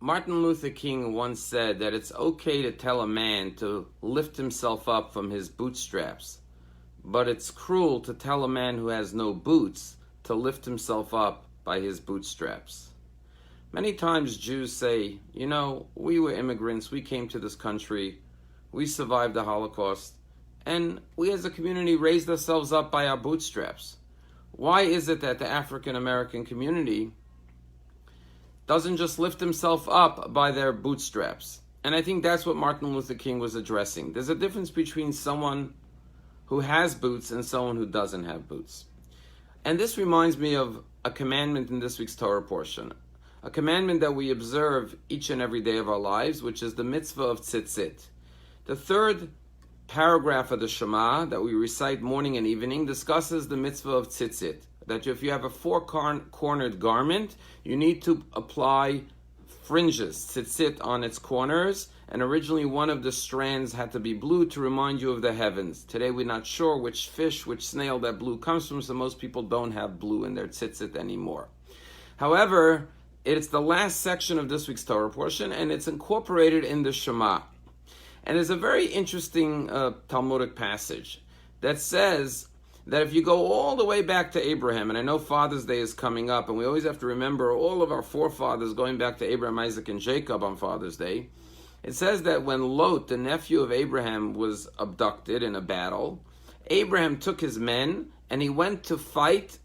Martin Luther King once said that it's okay to tell a man to lift himself up from his bootstraps, but it's cruel to tell a man who has no boots to lift himself up by his bootstraps. Many times Jews say, we were immigrants, we came to this country, we survived the Holocaust, and we as a community raised ourselves up by our bootstraps. Why is it that the African American community doesn't just lift himself up by their bootstraps? And I think that's what Martin Luther King was addressing. There's a difference between someone who has boots and someone who doesn't have boots. And this reminds me of a commandment in this week's Torah portion, a commandment that we observe each and every day of our lives, which is the mitzvah of tzitzit. The third paragraph of the Shema that we recite morning and evening discusses the mitzvah of tzitzit, that if you have a four-cornered garment, you need to apply fringes, tzitzit, on its corners, and originally one of the strands had to be blue to remind you of the heavens. Today we're not sure which fish, which snail that blue comes from, so most people don't have blue in their tzitzit anymore. However, it's the last section of this week's Torah portion, and it's incorporated in the Shema. And there's a very interesting Talmudic passage that says that if you go all the way back to Abraham, and I know Father's Day is coming up, and we always have to remember all of our forefathers going back to Abraham, Isaac, and Jacob on Father's Day, it says that when Lot, the nephew of Abraham, was abducted in a battle, Abraham took his men and he went to fight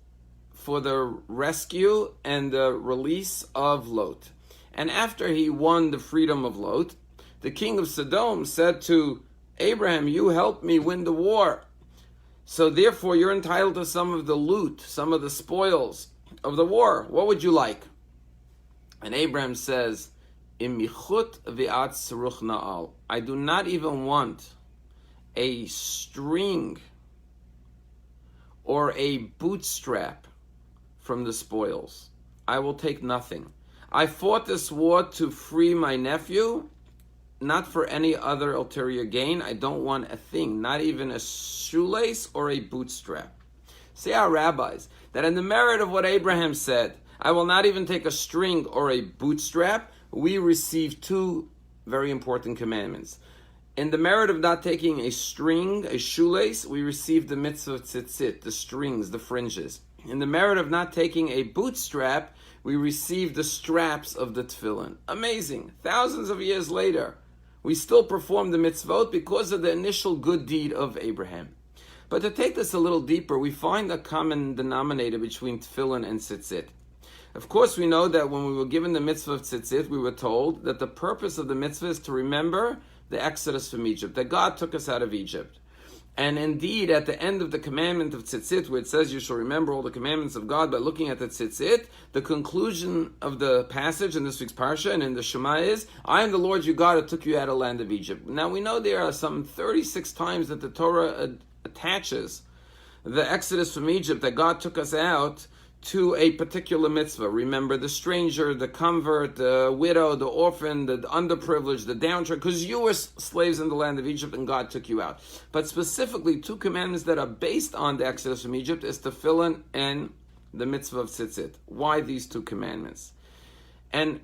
for the rescue and the release of Lot. And after he won the freedom of Lot, the king of Sodom said to Abraham, you helped me win the war, so therefore you're entitled to some of the loot, some of the spoils of the war. What would you like? And Abraham says, I do not even want a string or a bootstrap from the spoils. I will take nothing. I fought this war to free my nephew, not for any other ulterior gain. I don't want a thing, not even a shoelace or a bootstrap. Say our rabbis that in the merit of what Abraham said, I will not even take a string or a bootstrap, we receive two very important commandments. In the merit of not taking a string, a shoelace, we receive the mitzvah of tzitzit, the strings, the fringes. In the merit of not taking a bootstrap, we receive the straps of the tefillin. Amazing. Thousands of years later, we still perform the mitzvot because of the initial good deed of Abraham. But to take this a little deeper, we find a common denominator between tefillin and tzitzit. Of course, we know that when we were given the mitzvah of tzitzit, we were told that the purpose of the mitzvah is to remember the exodus from Egypt, that God took us out of Egypt. And indeed, at the end of the commandment of tzitzit, where it says you shall remember all the commandments of God by looking at the tzitzit, the conclusion of the passage in this week's parsha and in the Shema is, I am the Lord your God who took you out of the land of Egypt. Now we know there are some 36 times that the Torah attaches the exodus from Egypt, that God took us out, to a particular mitzvah. Remember the stranger, the convert, the widow, the orphan, the underprivileged, the downtrodden, because you were slaves in the land of Egypt and God took you out. But specifically, two commandments that are based on the exodus from Egypt is tefillin and the mitzvah of tzitzit. Why these two commandments? And,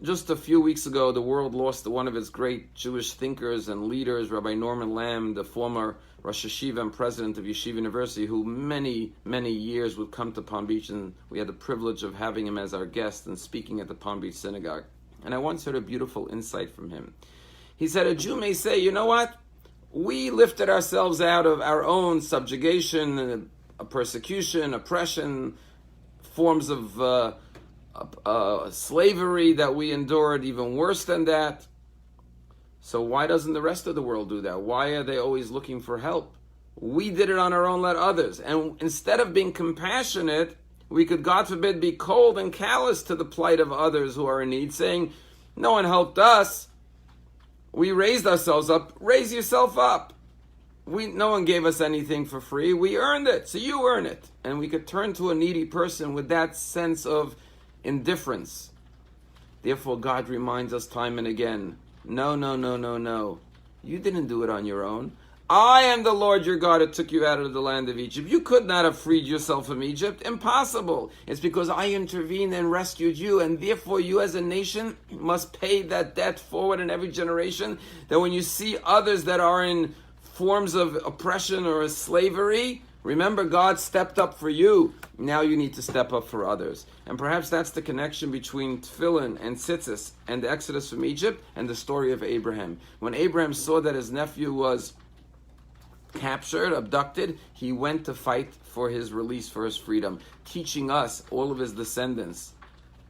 just a few weeks ago, the world lost one of its great Jewish thinkers and leaders, Rabbi Norman Lamb, the former Rosh Yeshiva and president of Yeshiva University, who many, many years would come to Palm Beach, and we had the privilege of having him as our guest and speaking at the Palm Beach Synagogue. And I once heard a beautiful insight from him. He said, a Jew may say, you know what? We lifted ourselves out of our own subjugation, persecution, oppression, forms of slavery that we endured, even worse than that. So why doesn't the rest of the world do that? Why are they always looking for help? We did it on our own, let others. And instead of being compassionate, we could, God forbid, be cold and callous to the plight of others who are in need, saying, no one helped us. We raised ourselves up. Raise yourself up. No one gave us anything for free. We earned it, so you earn it. And we could turn to a needy person with that sense of indifference. Therefore, God reminds us time and again, no. You didn't do it on your own. I am the Lord your God who took you out of the land of Egypt. You could not have freed yourself from Egypt. Impossible. It's because I intervened and rescued you, and therefore you as a nation must pay that debt forward in every generation, that when you see others that are in forms of oppression or slavery, remember God stepped up for you. Now you need to step up for others. And perhaps that's the connection between tefillin and tzitzis and the exodus from Egypt and the story of Abraham. When Abraham saw that his nephew was captured, abducted, he went to fight for his release, for his freedom, teaching us, all of his descendants,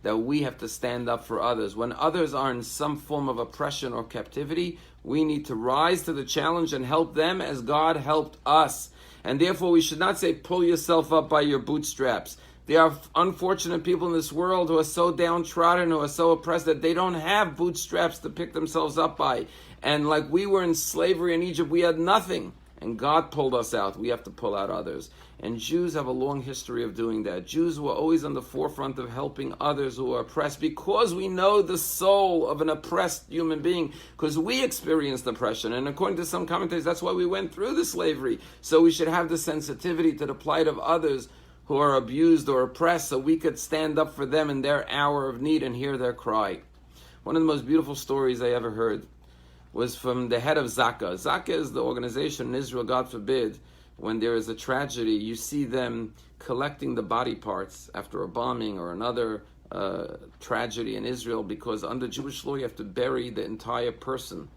that we have to stand up for others. When others are in some form of oppression or captivity, we need to rise to the challenge and help them as God helped us. And therefore we should not say, pull yourself up by your bootstraps. There are unfortunate people in this world who are so downtrodden, who are so oppressed that they don't have bootstraps to pick themselves up by. And like we were in slavery in Egypt, we had nothing. And God pulled us out. We have to pull out others. And Jews have a long history of doing that. Jews were always on the forefront of helping others who are oppressed because we know the soul of an oppressed human being, because we experienced oppression. And according to some commentators, that's why we went through the slavery. So we should have the sensitivity to the plight of others who are abused or oppressed, so we could stand up for them in their hour of need and hear their cry. One of the most beautiful stories I ever heard was from the head of Zaka. Zaka is the organization in Israel, God forbid, when there is a tragedy, you see them collecting the body parts after a bombing or another tragedy in Israel, because under Jewish law you have to bury the entire person.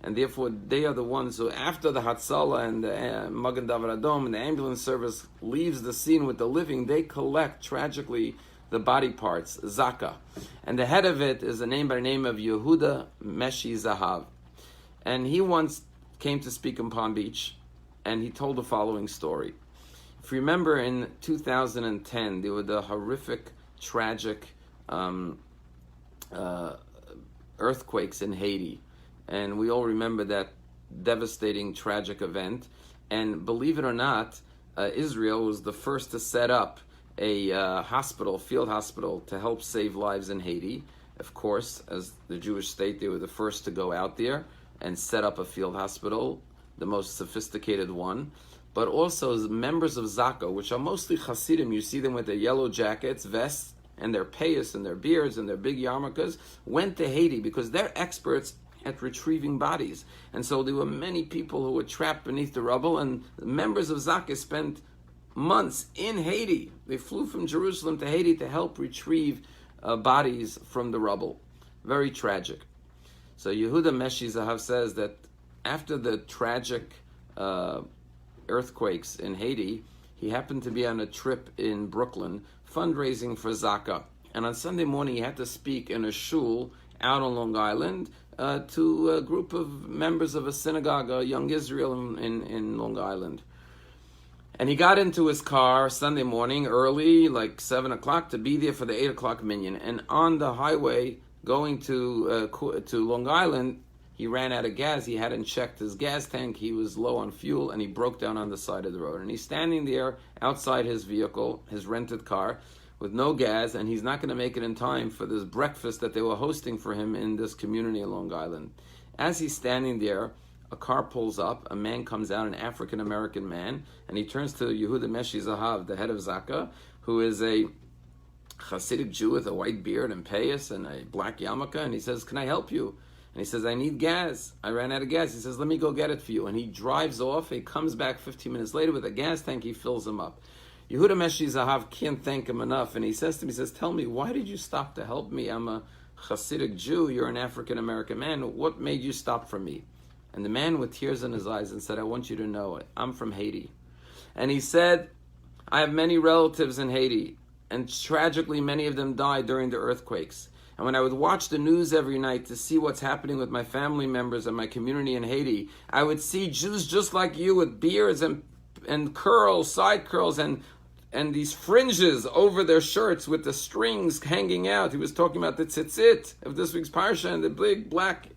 And therefore they are the ones who, after the Hatzalah and the Magen David Adom and the ambulance service leaves the scene with the living, they collect, tragically, the body parts, Zaka. And the head of it is a name by the name of Yehuda Meshi Zahav. And he once came to speak in Palm Beach, and he told the following story. If you remember, in 2010, there were the horrific, tragic earthquakes in Haiti. And we all remember that devastating, tragic event. And believe it or not, Israel was the first to set up a hospital, field hospital, to help save lives in Haiti. Of course, as the Jewish state, they were the first to go out there and set up a field hospital, the most sophisticated one. But also members of Zaka, which are mostly Hasidim, you see them with their yellow jackets, vests, and their payas and their beards and their big yarmulkes, went to Haiti because they're experts at retrieving bodies. And so there were many people who were trapped beneath the rubble, and members of Zaka spent months in Haiti. They flew from Jerusalem to Haiti to help retrieve bodies from the rubble. Very tragic. So Yehuda Meshi Zahav says that after the tragic earthquakes in Haiti, he happened to be on a trip in Brooklyn fundraising for Zaka. And on Sunday morning he had to speak in a shul out on Long Island to a group of members of a synagogue, a Young Israel in Long Island. And he got into his car Sunday morning early, like 7 o'clock, to be there for the 8 o'clock minyan. And on the highway going to Long Island, he ran out of gas. He hadn't checked his gas tank. He was low on fuel, and he broke down on the side of the road. And he's standing there outside his vehicle, his rented car, with no gas, and he's not going to make it in time for this breakfast that they were hosting for him in this community in Long Island. As he's standing there, a car pulls up, a man comes out, an African-American man, and he turns to Yehuda Meshi Zahav, the head of Zaka, who is a Hasidic Jew with a white beard and payas and a black yarmulke, and he says, "Can I help you?" And he says, "I need gas. I ran out of gas." He says, "Let me go get it for you." And he drives off. He comes back 15 minutes later with a gas tank. He fills him up. Yehuda Meshi Zahav can't thank him enough. And he says to him, he says, "Tell me, why did you stop to help me? I'm a Hasidic Jew. You're an African-American man. What made you stop for me?" And the man with tears in his eyes and said, "I want you to know it. I'm from Haiti." And he said, "I have many relatives in Haiti. And tragically, many of them died during the earthquakes. And when I would watch the news every night to see what's happening with my family members and my community in Haiti, I would see Jews just like you with beards and curls, side curls, and these fringes over their shirts with the strings hanging out." He was talking about the tzitzit of this week's parsha and the big black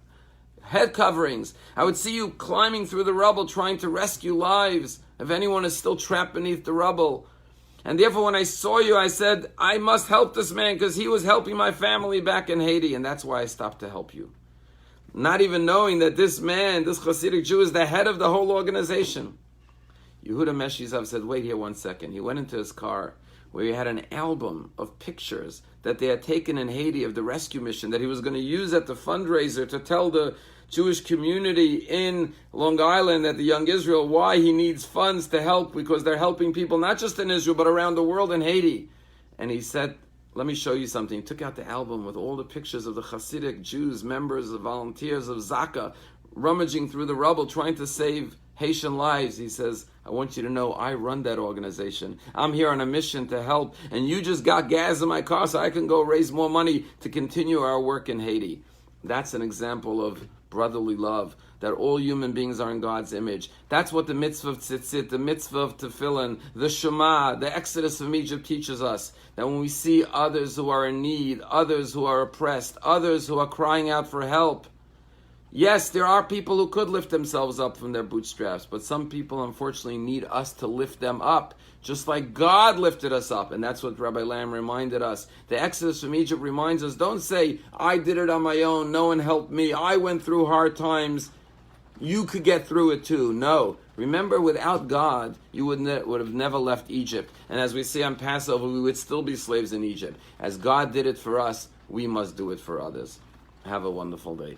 head coverings. "I would see you climbing through the rubble trying to rescue lives if anyone is still trapped beneath the rubble. And therefore, when I saw you, I said, I must help this man because he was helping my family back in Haiti, and that's why I stopped to help you." not even knowing that this man, this Hasidic Jew, is the head of the whole organization. Yehuda Meshizav said, wait here 1 second. He went into his car where he had an album of pictures that they had taken in Haiti of the rescue mission that he was going to use at the fundraiser to tell the Jewish community in Long Island, at the Young Israel, why he needs funds to help, because they're helping people not just in Israel but around the world in Haiti. And he said, let me show you something. He took out the album with all the pictures of the Hasidic Jews, members of volunteers of Zaka, rummaging through the rubble, trying to save Haitian lives. He says, I want you to know I run that organization. I'm here on a mission to help, and you just got gas in my car so I can go raise more money to continue our work in Haiti. That's an example of brotherly love, that all human beings are in God's image. That's what the mitzvah of tzitzit, the mitzvah of tefillin, the Shema, the Exodus from Egypt teaches us. That when we see others who are in need, others who are oppressed, others who are crying out for help, yes, there are people who could lift themselves up from their bootstraps, but some people unfortunately need us to lift them up, just like God lifted us up. And that's what Rabbi Lamb reminded us. The Exodus from Egypt reminds us, don't say, I did it on my own, no one helped me, I went through hard times, you could get through it too. No. Remember, without God, you would have never left Egypt. And as we see on Passover, we would still be slaves in Egypt. As God did it for us, we must do it for others. Have a wonderful day.